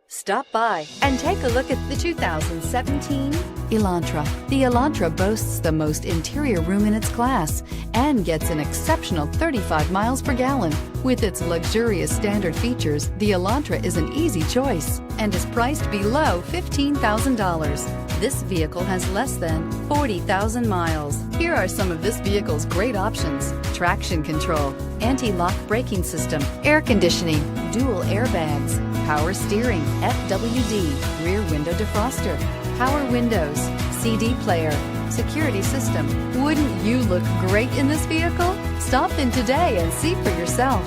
Stop by and take a look at the 2017 Elantra. The Elantra boasts the most interior room in its class and gets an exceptional 35 miles per gallon. With its luxurious standard features, the Elantra is an easy choice and is priced below $15,000. This vehicle has less than 40,000 miles. Here are some of this vehicle's great options: traction control, anti-lock braking system, air conditioning, dual airbags, power steering, FWD, rear window defroster, power windows, CD player, security system. Wouldn't you look great in this vehicle? Stop in today and see for yourself.